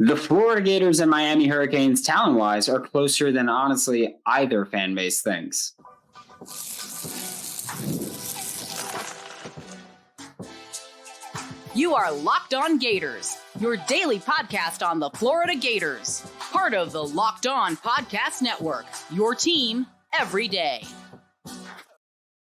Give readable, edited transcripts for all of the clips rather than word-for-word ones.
The Florida Gators and Miami Hurricanes, talent-wise, are closer than honestly either fan base thinks. You are Locked On Gators, your daily podcast on the Florida Gators, part of the Locked On Podcast Network, your team every day.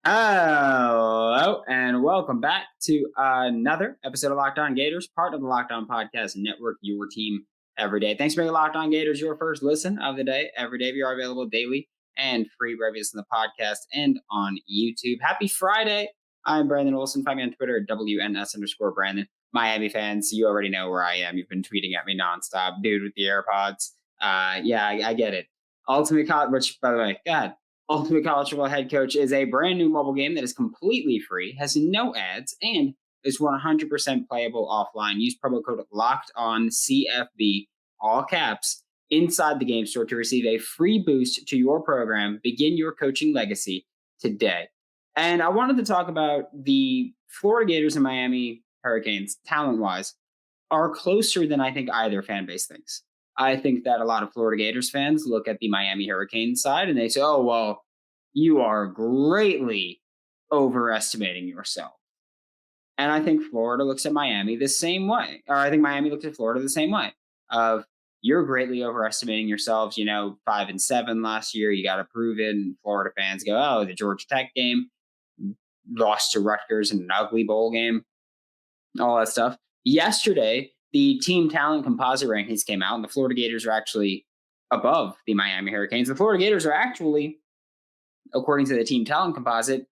Hello, and welcome back to another episode of Locked On Gators, part of the Locked On Podcast Network, your team every day. Thanks for making Locked On Gators your first listen of the day. Every day we are available daily and free wherever you listen to the podcast and on YouTube. Happy Friday. I'm Brandon Olsen. Find me on Twitter at WNS_Brandon. Miami fans, you already know where I am. You've been tweeting at me nonstop. Dude with the AirPods. I get it. Ultimate College, which, by the way, God, Ultimate College Football Head Coach is a brand new mobile game that is completely free, has no ads, and is 100% playable offline. Use promo code LOCKEDONCFB, all caps, inside the game store to receive a free boost to your program. Begin your coaching legacy today. And I wanted to talk about the Florida Gators and Miami Hurricanes, talent-wise, are closer than I think either fan base thinks. I think that a lot of Florida Gators fans look at the Miami Hurricanes side and they say, oh, well, you are greatly overestimating yourself. And I think Florida looks at Miami the same way. Or I think Miami looks at Florida the same way of you're greatly overestimating yourselves. 5-7 last year. You got to prove it. And Florida fans go, oh, the Georgia Tech game, lost to Rutgers in an ugly bowl game, all that stuff. Yesterday, the team talent composite rankings came out, and the Florida Gators are actually above the Miami Hurricanes. The Florida Gators are actually, according to the team talent composite,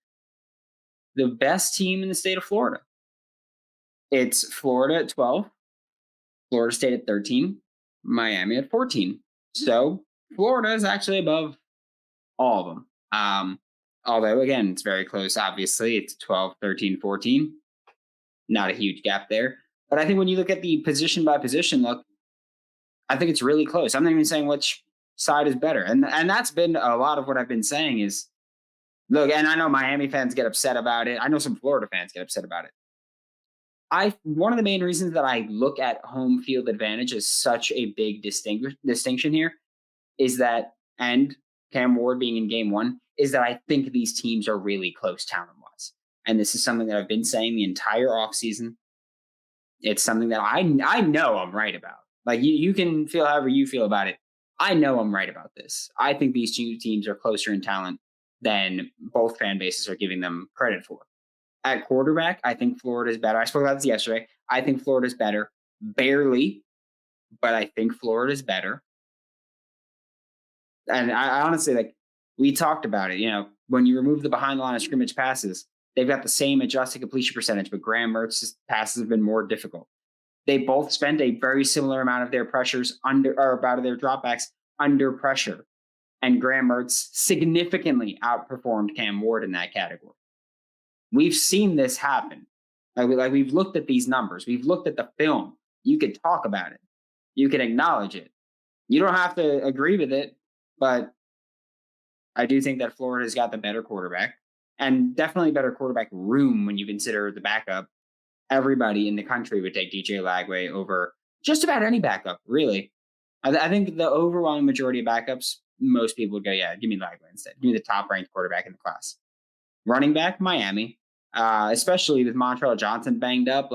the best team in the state of Florida. It's Florida at 12, Florida State at 13, Miami at 14. So Florida is actually above all of them. Although, again, it's very close, obviously. It's 12, 13, 14. Not a huge gap there. But I think when you look at the position by position look, I think it's really close. I'm not even saying which side is better. And that's been a lot of what I've been saying is, look, and I know Miami fans get upset about it. I know some Florida fans get upset about it. One of the main reasons that I look at home field advantage as such a big distinction here is that, and Cam Ward being in game one, is that I think these teams are really close talent-wise. And this is something that I've been saying the entire offseason. It's something that I know I'm right about. Like, you can feel however you feel about it. I know I'm right about this. I think these two teams are closer in talent than both fan bases are giving them credit for. At quarterback, I think Florida is better. I spoke about this yesterday. I think Florida is better. Barely, but I think Florida is better. And I honestly, we talked about it. When you remove the behind the line of scrimmage passes, they've got the same adjusted completion percentage, but Graham Mertz's passes have been more difficult. They both spent a very similar amount of their pressures about their dropbacks under pressure. And Graham Mertz significantly outperformed Cam Ward in that category. We've seen this happen. We've looked at these numbers. We've looked at the film. You could talk about it. You can acknowledge it. You don't have to agree with it, but I do think that Florida's got the better quarterback and definitely better quarterback room when you consider the backup. Everybody in the country would take DJ Lagway over just about any backup, really. I think the overwhelming majority of backups, most people would go, yeah, give me Lagway instead. Give me the top-ranked quarterback in the class. Running back, Miami, especially with Montreal Johnson banged up.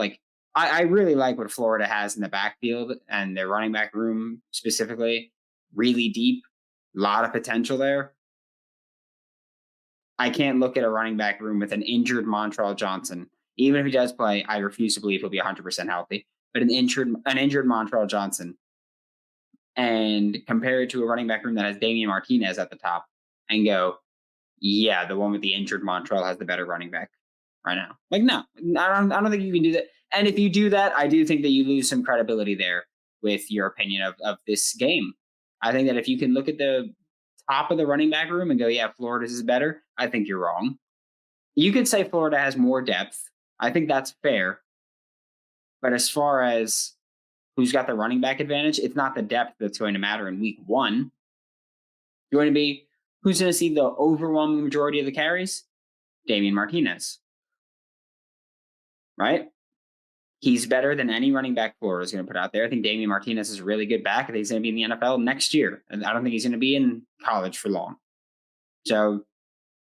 I really like what Florida has in the backfield and their running back room specifically. Really deep, a lot of potential there. I can't look at a running back room with an injured Montreal Johnson. Even if he does play, I refuse to believe he'll be 100% healthy. But an injured Montreal Johnson, and compare it to a running back room that has Damian Martinez at the top, and go, yeah, the one with the injured Montreal has the better running back right now. No, I don't think you can do that. And if you do that, I do think that you lose some credibility there with your opinion of this game. I think that if you can look at the top of the running back room and go, yeah, Florida's is better, I think you're wrong. You could say Florida has more depth. I think that's fair. But as far as who's got the running back advantage, it's not the depth that's going to matter in week one. It's going to be who's going to see the overwhelming majority of the carries? Damian Martinez. Right? He's better than any running back Florida is going to put out there. I think Damian Martinez is a really good back. I think he's going to be in the NFL next year. And I don't think he's going to be in college for long. So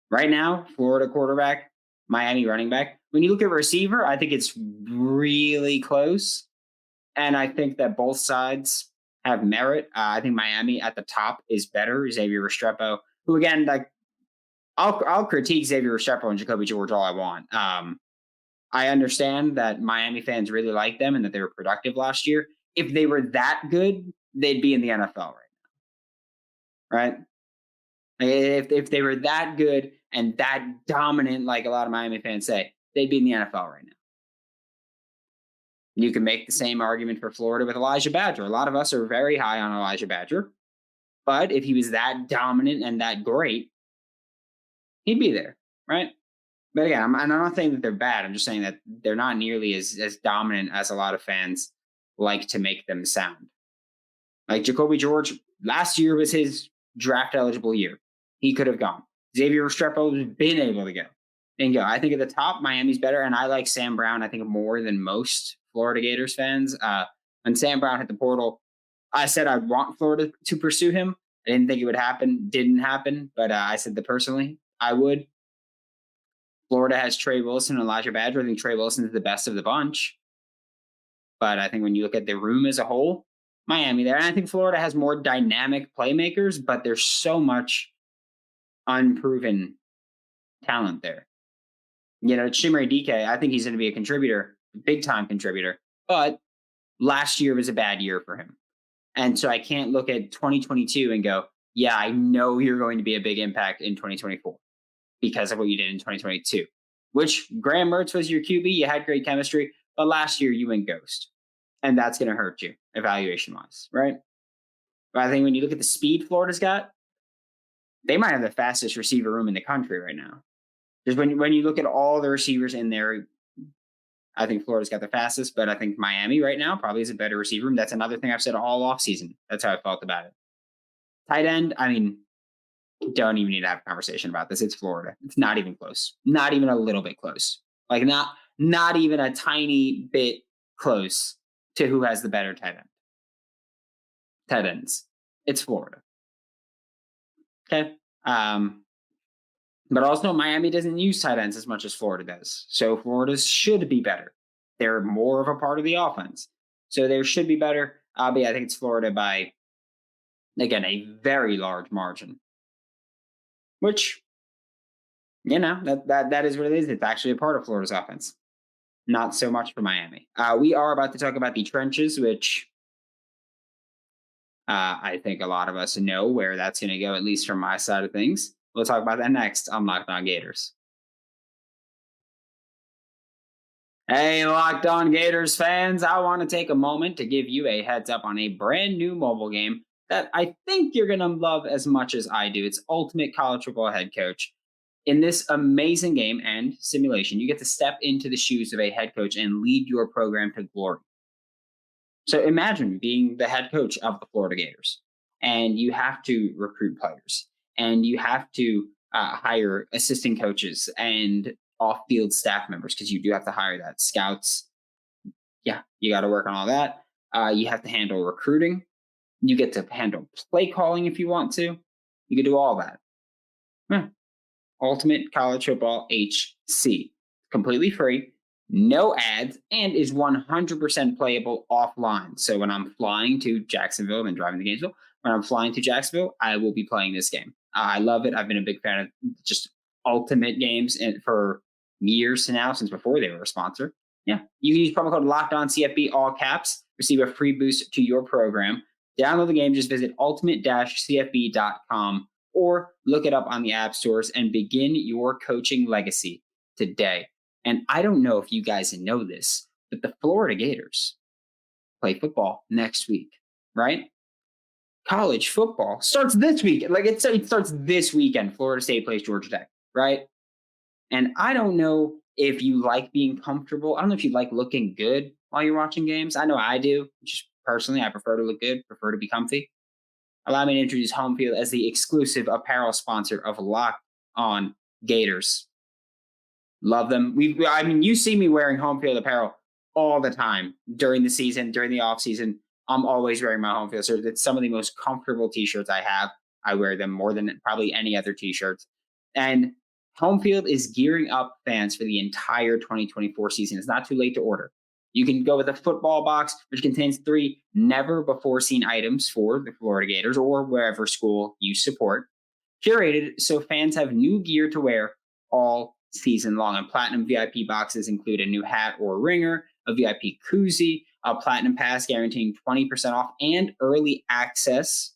right now, Florida quarterback, Miami running back. When you look at receiver, I think it's really close. And I think that both sides have merit. I think Miami at the top is better. Xavier Restrepo, who again, like I'll critique Xavier Restrepo and Jacoby George all I want. I understand that Miami fans really like them and that they were productive last year. If they were that good, they'd be in the NFL right now. Right? If they were that good and that dominant, like a lot of Miami fans say, they'd be in the NFL right now. You can make the same argument for Florida with Elijah Badger. A lot of us are very high on Elijah Badger. But if he was that dominant and that great, he'd be there, right? But again, I'm not saying that they're bad. I'm just saying that they're not nearly as dominant as a lot of fans like to make them sound. Like Jacoby George, last year was his draft eligible year. He could have gone. Xavier Restrepo has been able to go. And go. I think at the top, Miami's better. And I like Sam Brown, I think, more than most Florida Gators fans. When Sam Brown hit the portal, I said I'd want Florida to pursue him. I didn't think it would happen. Didn't happen. But I said that personally, I would. Florida has Trey Wilson and Elijah Badger. I think Trey Wilson is the best of the bunch. But I think when you look at the room as a whole, Miami there. And I think Florida has more dynamic playmakers, but there's so much unproven talent there. Chimere Dike, I think he's going to be a contributor, big-time contributor. But last year was a bad year for him. And so I can't look at 2022 and go, yeah, I know you're going to be a big impact in 2024. Because of what you did in 2022, which Graham Mertz was your QB. You had great chemistry, but last year you went ghost. And that's going to hurt you evaluation-wise, right? But I think when you look at the speed Florida's got, they might have the fastest receiver room in the country right now. Just when you look at all the receivers in there, I think Florida's got the fastest, but I think Miami right now probably is a better receiver room. That's another thing I've said all offseason. That's how I felt about it. Tight end, I mean, don't even need to have a conversation about this. It's Florida. It's not even close. Not even a little bit close. Like not even a tiny bit close to who has the better tight end. Tight ends. It's Florida. Okay. But also Miami doesn't use tight ends as much as Florida does. So Florida should be better. They're more of a part of the offense. So they should be better. But yeah, I think it's Florida by, again, a very large margin. Which, that is what it is. It's actually a part of Florida's offense. Not so much for Miami. We are about to talk about the trenches, which I think a lot of us know where that's going to go, at least from my side of things. We'll talk about that next on Locked On Gators. Hey, Locked On Gators fans, I want to take a moment to give you a heads up on a brand new mobile game that I think you're going to love as much as I do. It's Ultimate College Football Head Coach. In this amazing game and simulation, you get to step into the shoes of a head coach and lead your program to glory. So imagine being the head coach of the Florida Gators, and you have to recruit players, and you have to hire assistant coaches and off-field staff members, because you do have to hire that. Scouts, yeah, you got to work on all that. You have to handle recruiting. You get to handle play calling if you want to. You can do all that. Ultimate College Football HC. Completely free, no ads, and is 100% playable offline. So when I'm flying to Jacksonville and driving to Gainesville, when I'm flying to Jacksonville, I will be playing this game. I love it. I've been a big fan of just Ultimate games for years now, since before they were a sponsor. Yeah, you can use promo code LOCKEDONCFB, all caps, receive a free boost to your program. Download the game, just visit ultimate-cfb.com or look it up on the app stores and begin your coaching legacy today. And I don't know if you guys know this, but the Florida Gators play football next week, right? College football starts this weekend. Like it starts this weekend. Florida State plays Georgia Tech, right? And I don't know if you like being comfortable. I don't know if you like looking good while you're watching games. I know I do. Just personally, I prefer to look good, prefer to be comfy. Allow me to introduce Home Field as the exclusive apparel sponsor of Locked On Gators. Love them. You see me wearing Home Field apparel all the time during the season, during the off season. I'm always wearing my home field shirts. It's some of the most comfortable t-shirts I have. I wear them more than probably any other t-shirts. And home field is gearing up fans for the entire 2024 season. It's not too late to order. You can go with a football box, which contains 3 never before seen items for the Florida Gators or wherever school you support, curated so fans have new gear to wear all season long. And platinum VIP boxes include a new hat or ringer, a VIP koozie, a platinum pass guaranteeing 20% off, and early access,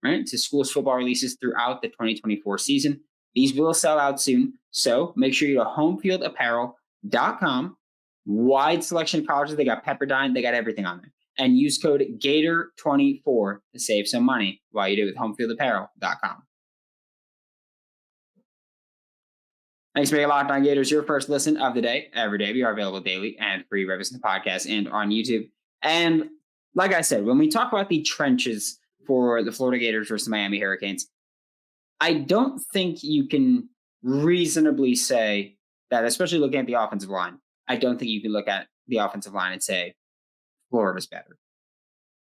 right, to schools' football releases throughout the 2024 season. These will sell out soon, so make sure you go to homefieldapparel.com. Wide selection of colleges. They got Pepperdine. They got everything on there. And use code GATOR24 to save some money while you do it with homefieldapparel.com. Thanks for making Locked On Gators your first listen of the day. Every day, we are available daily and free right in the podcast and on YouTube. And like I said, when we talk about the trenches for the Florida Gators versus the Miami Hurricanes, I don't think you can reasonably say that, especially looking at the offensive line, I don't think you can look at the offensive line and say Florida's better.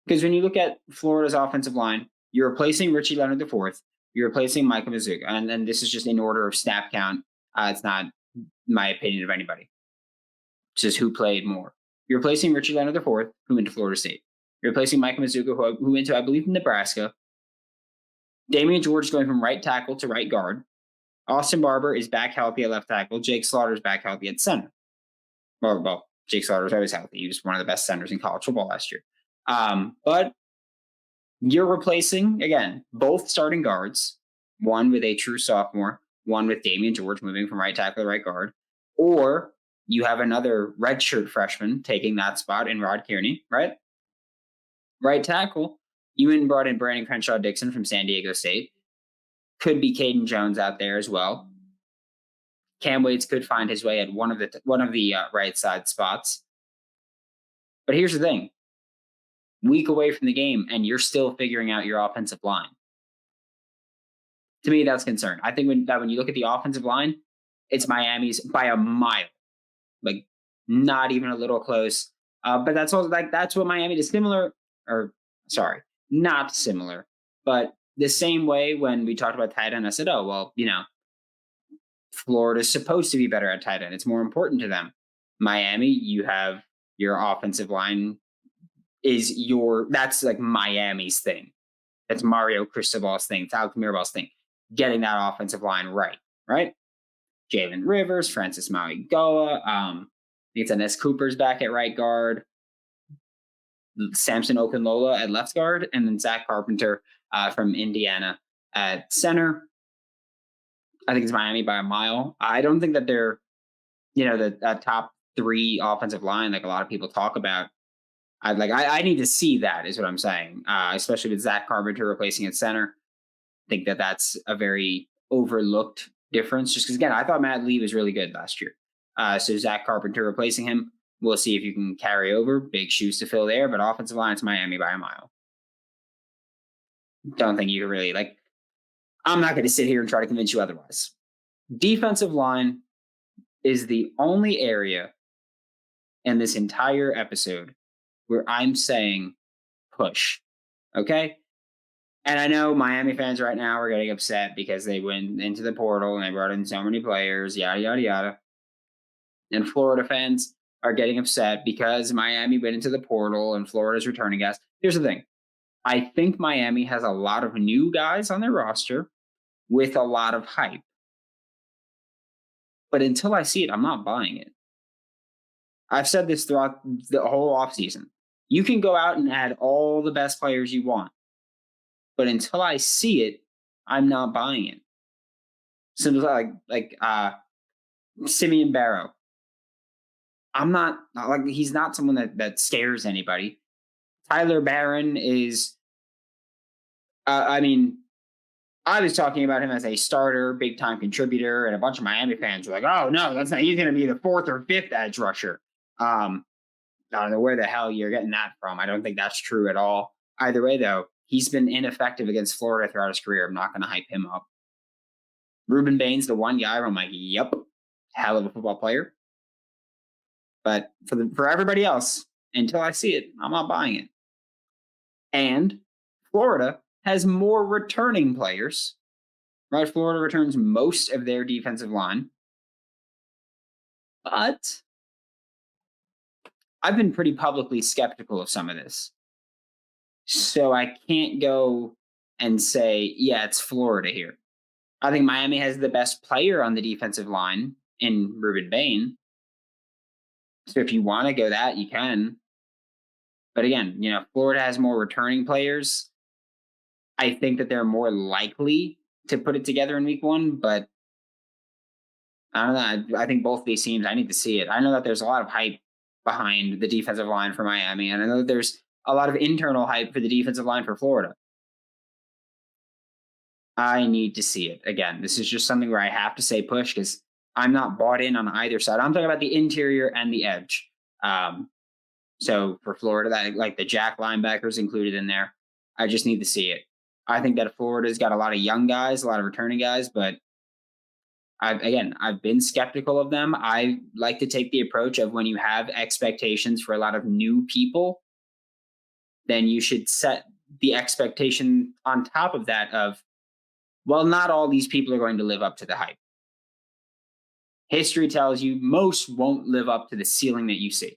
Because when you look at Florida's offensive line, you're replacing Richie Leonard IV, you're replacing Micah Mazzccua, and this is just in order of snap count. It's not my opinion of anybody. It's just who played more. You're replacing Richie Leonard IV, who went to Florida State. You're replacing Micah Mazzccua, who went to, I believe, Nebraska. Damian George is going from right tackle to right guard. Austin Barber is back healthy at left tackle. Jake Slaughter is back healthy at center. Well, Jake Slaughter is always healthy. He was one of the best centers in college football last year. But you're replacing, again, both starting guards, one with a true sophomore, one with Damian George moving from right tackle to right guard, or you have another redshirt freshman taking that spot in Rod Kearney, right? Right tackle, you even brought in Brandon Crenshaw-Dixon from San Diego State. Could be Caden Jones out there as well. Cam Waits could find his way at one of the right side spots. But here's the thing. Week away from the game, and you're still figuring out your offensive line. To me, that's concern. I think when you look at the offensive line, it's Miami's by a mile. Like, not even a little close. But that's what Miami did. Not similar. But the same way when we talked about tight end, I said, oh, well, Florida's supposed to be better at tight end. It's more important to them. Miami, you have your offensive line that's like Miami's thing. That's Mario Cristobal's thing. It's Alex Mirabal's thing. Getting that offensive line right? Jalen Rivers, Francis Mauigoa, I think it's Enes Cooper's back at right guard, Samson Okunlola at left guard, and then Zach Carpenter from Indiana at center. I think it's Miami by a mile. I don't think that they're, the top 3 offensive line like a lot of people talk about. I need to see that is what I'm saying, especially with Zach Carpenter replacing at center. I think that that's a very overlooked difference just because, again, I thought Matt Lee was really good last year. So Zach Carpenter replacing him, we'll see if you can carry over. Big shoes to fill there, but offensive line, it's Miami by a mile. Don't think you can really, I'm not going to sit here and try to convince you otherwise. Defensive line is the only area in this entire episode where I'm saying push. Okay? And I know Miami fans right now are getting upset because they went into the portal and they brought in so many players, yada, yada, yada. And Florida fans are getting upset because Miami went into the portal and Florida's returning guys. Here's the thing. I think Miami has a lot of new guys on their roster with a lot of hype. But until I see it, I'm not buying it. I've said this throughout the whole offseason. You can go out and add all the best players you want. But until I see it, I'm not buying it. Simply like Simeon Barrow. I'm not he's not someone that scares anybody. Tyler Barron is, I was talking about him as a starter, big time contributor, and a bunch of Miami fans were like, "Oh no, that's not. He's going to be the 4th or 5th edge rusher." I don't know where the hell you're getting that from. I don't think that's true at all. Either way, though, he's been ineffective against Florida throughout his career. I'm not going to hype him up. Ruben Bain's the one guy where I'm like, "Yep, hell of a football player." But for everybody else, until I see it, I'm not buying it. And Florida has more returning players, right? Florida returns most of their defensive line. But I've been pretty publicly skeptical of some of this. So I can't go and say, yeah, it's Florida here. I think Miami has the best player on the defensive line in Ruben Bain. So if you want to go that, you can. But again, Florida has more returning players. I think that they're more likely to put it together in week 1, but I don't know. I think both of these teams, I need to see it. I know that there's a lot of hype behind the defensive line for Miami, and I know that there's a lot of internal hype for the defensive line for Florida. I need to see it. Again, this is just something where I have to say push because I'm not bought in on either side. I'm talking about the interior and the edge. So for Florida, that like the jack linebackers included in there, I just need to see it. I think that Florida's got a lot of young guys, a lot of returning guys, but I've been skeptical of them. I like to take the approach of when you have expectations for a lot of new people, then you should set the expectation on top of that of, well, not all these people are going to live up to the hype. History tells you most won't live up to the ceiling that you see.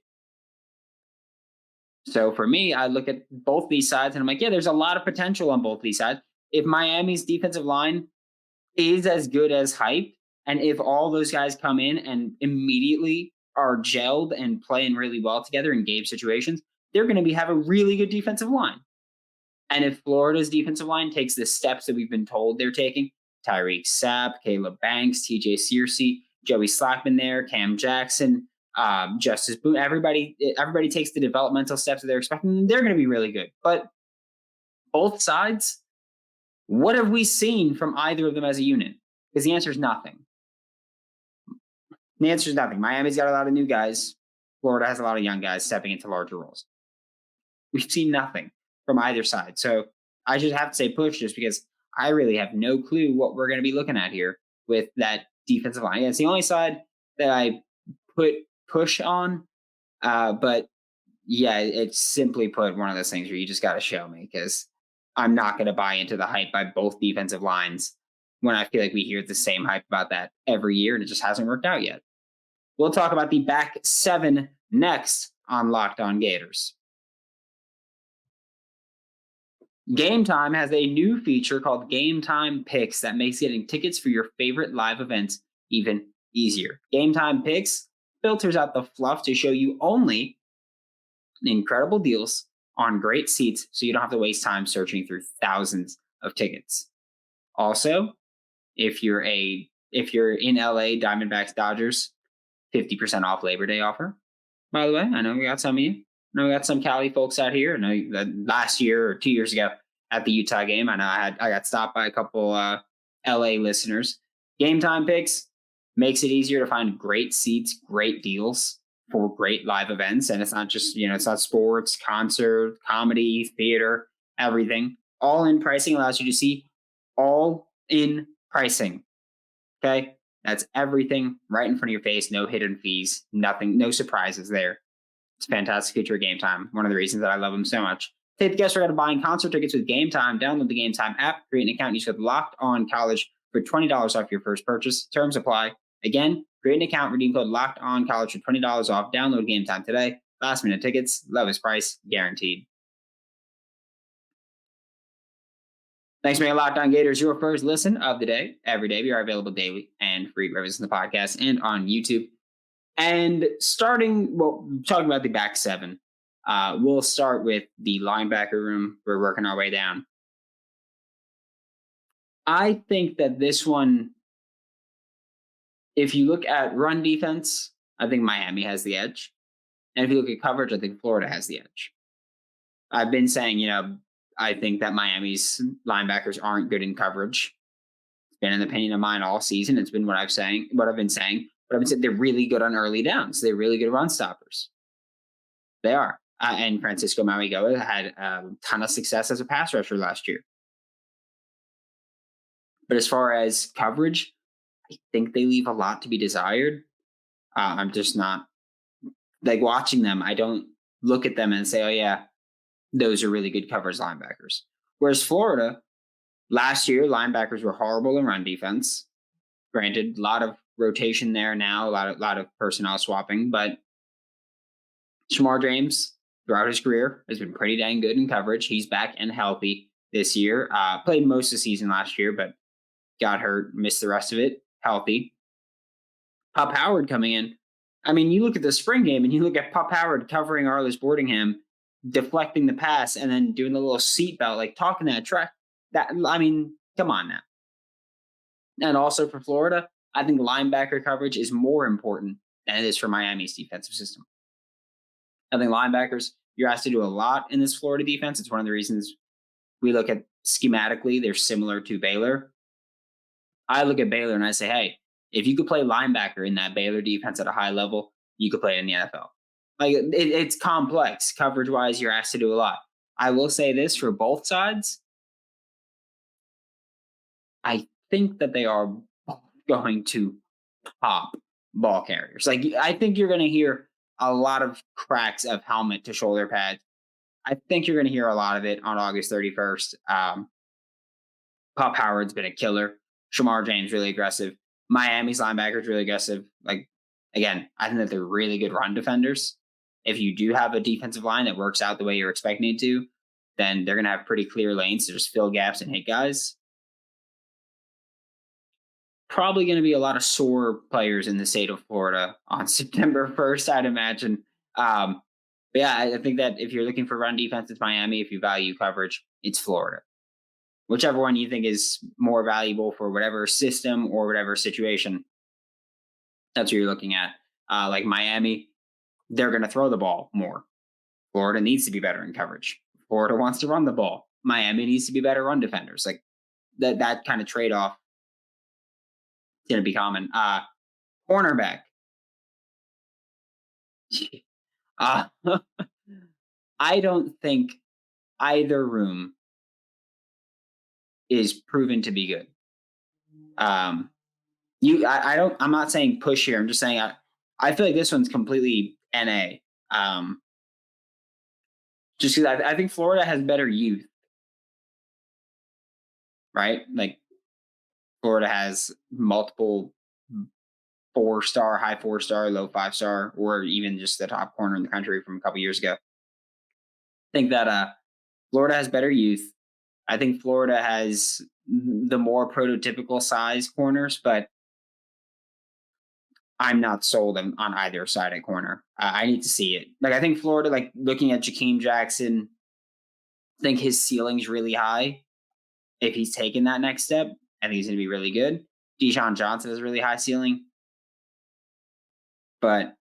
So for me, I look at both these sides and I'm like, yeah, there's a lot of potential on both these sides. If Miami's defensive line is as good as hype, and if all those guys come in and immediately are gelled and playing really well together in game situations, they're going to have a really good defensive line. And if Florida's defensive line takes the steps that we've been told they're taking, Tyreek Sapp, Caleb Banks, TJ Searcy, Joey Slackman there, Cam Jackson, Justice Boone, everybody takes the developmental steps that they're expecting, they're going to be really good. But both sides, what have we seen from either of them as a unit? Because the answer is nothing. The answer is nothing. Miami's got a lot of new guys. Florida has a lot of young guys stepping into larger roles. We've seen nothing from either side. So I just have to say push just because I really have no clue what we're going to be looking at here with that defensive line. Yeah, it's the only side that I put push on. But yeah, it's simply put one of those things where you just got to show me because I'm not going to buy into the hype by both defensive lines when I feel like we hear the same hype about that every year and it just hasn't worked out yet. We'll talk about the back 7 next on Locked On Gators. Game Time has a new feature called Game Time Picks that makes getting tickets for your favorite live events even easier. Game Time Picks filters out the fluff to show you only incredible deals on great seats so you don't have to waste time searching through thousands of tickets. Also, if you're in LA, Diamondbacks, Dodgers, 50% off Labor Day offer. By the way, I know we got some of you. I know we got some Cali folks out here. I know that last year or 2 years ago at the Utah game, I know I got stopped by a couple LA listeners. Game Time Picks makes it easier to find great seats, great deals for great live events. And it's not just, it's not sports, concert, comedy, theater, everything. All in pricing allows you to see all in pricing. Okay. That's everything right in front of your face. No hidden fees, nothing, no surprises there. It's a fantastic feature of Game Time. One of the reasons that I love them so much. Take the guest right out of buying concert tickets with Game Time. Download the Game Time app, create an account, use code Locked On College for $20 off your first purchase. Terms apply. Again, create an account, redeem code Locked On College for $20 off. Download Game Time today. Last minute tickets, lowest price guaranteed. Thanks for making Locked On Gators your first listen of the day. Every day we are available daily and free wherever it's in the podcast and on YouTube. And talking about the back 7, we'll start with the linebacker room. We're working our way down. I think that this one, if you look at run defense, I think Miami has the edge. And if you look at coverage, I think Florida has the edge. I've been saying, I think that Miami's linebackers aren't good in coverage. It's been an opinion of mine all season. It's been what I've been saying. But I've been saying they're really good on early downs. They're really good run stoppers. They are. And Francisco Mauigoa had a ton of success as a pass rusher last year. But as far as coverage, I think they leave a lot to be desired. I'm just not like watching them, I don't look at them and say, oh yeah, those are really good coverage linebackers. Whereas Florida, last year, linebackers were horrible in run defense. Granted, a lot of rotation there now, a lot of personnel swapping, but Shamar James, throughout his career, has been pretty dang good in coverage. He's back and healthy this year. Played most of the season last year, but got hurt, missed the rest of it, healthy. Pop Howard coming in. I mean, you look at the spring game and you look at Pop Howard covering Arliss Boardingham, deflecting the pass, and then doing the little seatbelt, like talking that track. That, I mean, come on now. And also for Florida, I think linebacker coverage is more important than it is for Miami's defensive system. I think linebackers, you're asked to do a lot in this Florida defense. It's one of the reasons we look at schematically, they're similar to Baylor. I look at Baylor and I say, hey, if you could play linebacker in that Baylor defense at a high level, you could play it in the NFL. Like it's complex. Coverage wise, you're asked to do a lot. I will say this for both sides. I think that they are going to pop ball carriers. Like I think you're going to hear a lot of cracks of helmet to shoulder pads. I think you're going to hear a lot of it on August 31st. Pop Howard's been a killer. Shamar James really aggressive. Miami's linebackers really aggressive. Like again, I think that they're really good run defenders. If you do have a defensive line that works out the way you're expecting it to, then they're going to have pretty clear lanes to just fill gaps and hit guys. Probably going to be a lot of sore players in the state of Florida on September 1st, I'd imagine. But yeah, I think that if you're looking for run defense, it's Miami. If you value coverage, it's Florida. Whichever one you think is more valuable for whatever system or whatever situation, that's what you're looking at. Like Miami, they're going to throw the ball more. Florida needs to be better in coverage. Florida wants to run the ball. Miami needs to be better run defenders. Like that kind of trade-off is going to be common. Cornerback. I don't think either room is proven to be good. I'm not saying push here. I'm just saying I feel like this one's completely NA. Just because I think Florida has better youth, right? Like Florida has multiple 4-star, high 4-star, low 5-star, or even just the top corner in the country from a couple years ago. I think that Florida has better youth. I think Florida has the more prototypical size corners, but I'm not sold on either side at corner. I need to see it. Like I think Florida, like looking at Jakeem Jackson, I think his ceiling's really high. If he's taken that next step, I think he's going to be really good. Deshaun Johnson has a really high ceiling, but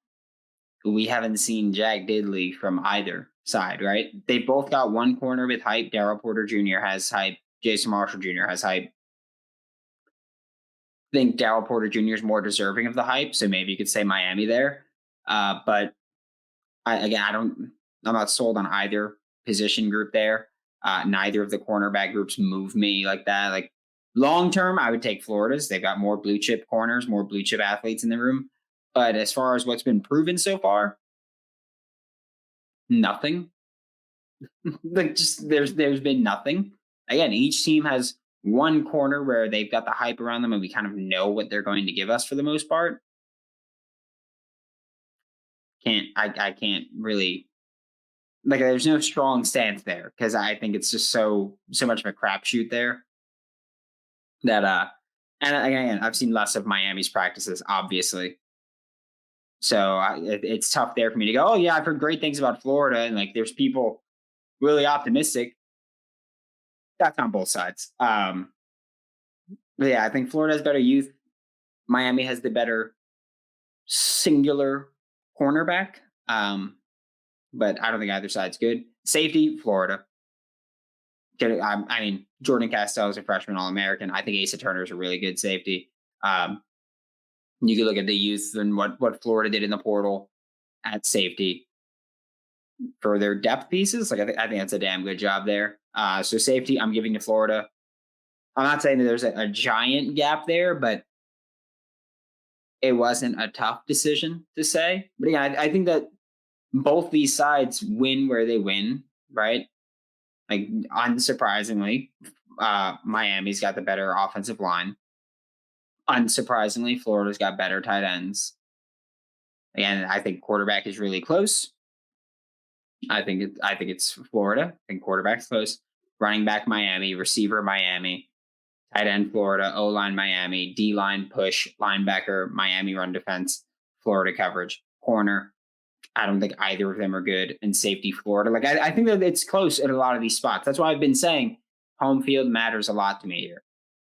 we haven't seen Jack Diddley from either side, right? They both got one corner with hype. Darryl Porter Jr. has hype. Jason Marshall Jr. has hype. I think Darryl Porter Jr. is more deserving of the hype, so maybe you could say Miami there. But I'm not sold on either position group there. Neither of the cornerback groups move me like that. Like long term, I would take Florida's. They've got more blue chip corners, more blue chip athletes in the room. But as far as what's been proven so far, nothing. Like just there's been nothing. Again, each team has one corner where they've got the hype around them and we kind of know what they're going to give us for the most part. I can't really, like there's no strong stance there because I think it's just so much of a crapshoot there that and again, I've seen less of Miami's practices, obviously. So it's tough there for me to go, oh yeah, I've heard great things about Florida and like there's people really optimistic. That's on both sides. But yeah, I think Florida has better youth. Miami has the better singular cornerback. But I don't think either side's good. Safety, Florida. I mean, Jordan Castell is a freshman All-American. I think Asa Turner is a really good safety. You can look at the youth and what Florida did in the portal at safety for their depth pieces. Like I think that's a damn good job there. So safety, I'm giving to Florida. I'm not saying that there's a giant gap there, but it wasn't a tough decision to say. But yeah, I think that both these sides win where they win, right? Like, unsurprisingly, Miami's got the better offensive line. Unsurprisingly, Florida's got better tight ends. Again, I think quarterback is really close. I think it's Florida. I think quarterback's close. Running back Miami, receiver Miami, tight end Florida, O-line Miami, D-line push, linebacker Miami run defense, Florida coverage, corner. I don't think either of them are good, and safety Florida. Like, I think that it's close at a lot of these spots. That's why I've been saying home field matters a lot to me here,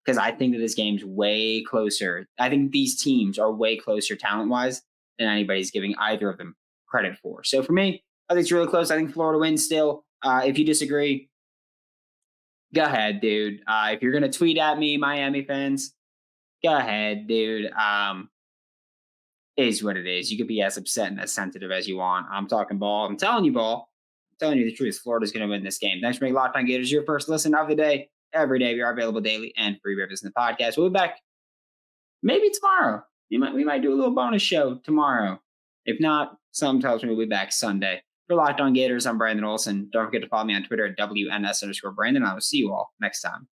because I think that this game's way closer. I think these teams are way closer talent-wise than anybody's giving either of them credit for. So for me, I think it's really close. I think Florida wins still. If you disagree, go ahead, dude. If you're going to tweet at me, Miami fans, go ahead, dude. Is what it is. You could be as upset and as sensitive as you want. I'm talking ball. I'm telling you ball. I'm telling you the truth. Florida's going to win this game. Thanks for making Locked On Gators your first listen of the day. Every day we are available daily and free reviews in the podcast. We'll be back maybe tomorrow. We might do a little bonus show tomorrow. If not, something tells me we'll be back Sunday. For Locked On Gators, I'm Brandon Olsen. Don't forget to follow me on Twitter at WNS_Brandon. I will see you all next time.